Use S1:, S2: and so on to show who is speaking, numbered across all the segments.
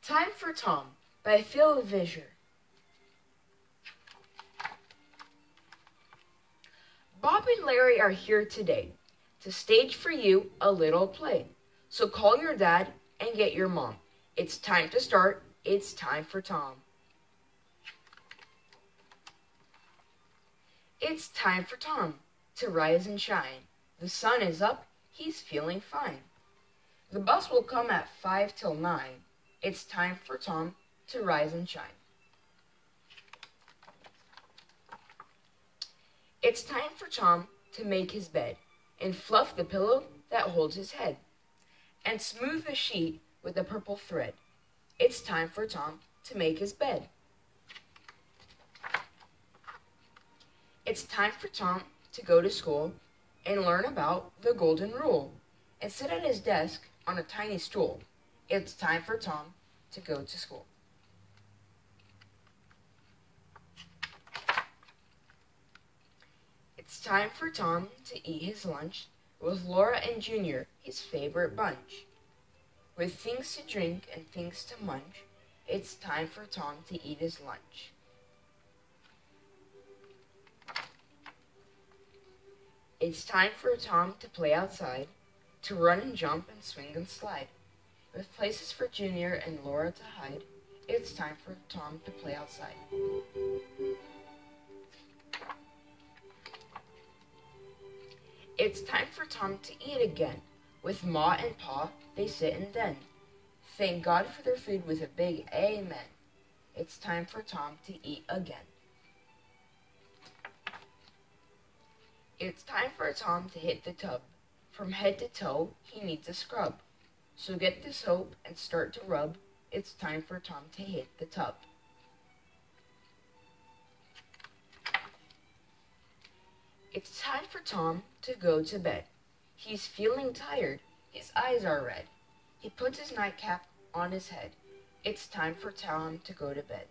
S1: Time for Tom by Vischer. Bob and Larry are here today to stage for you a little play. So call your dad and get your mom. It's time to start. It's time for Tom. It's time for Tom to rise and shine. The sun is up. He's feeling fine. The bus will come at 5 till 9. It's time for Tom to rise and shine. It's time for Tom to make his bed and fluff the pillow that holds his head and smooth the sheet with a purple thread. It's time for Tom to make his bed. It's time for Tom to go to school and learn about the golden rule and sit at his desk on a tiny stool. It's time for Tom to go to school. It's time for Tom to eat his lunch with Laura and Junior, his favorite bunch. With things to drink and things to munch, it's time for Tom to eat his lunch. It's time for Tom to play outside, to run and jump and swing and slide. With places for Junior and Laura to hide, it's time for Tom to play outside. It's time for Tom to eat again. With Ma and Pa, they sit and then thank God for their food with a big amen. It's time for Tom to eat again. It's time for Tom to hit the tub. From head to toe, he needs a scrub. So get the soap and start to rub. It's time for Tom to hit the tub. It's time for Tom to go to bed. He's feeling tired. His eyes are red. He puts his nightcap on his head. It's time for Tom to go to bed.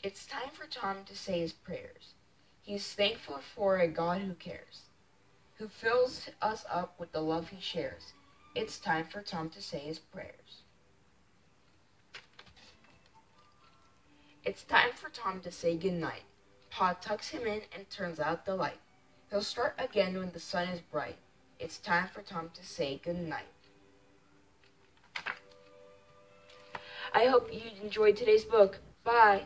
S1: It's time for Tom to say his prayers. He's thankful for a God who cares, who fills us up with the love he shares. It's time for Tom to say his prayers. It's time for Tom to say goodnight. Pa tucks him in and turns out the light. He'll start again when the sun is bright. It's time for Tom to say goodnight. I hope you enjoyed today's book. Bye.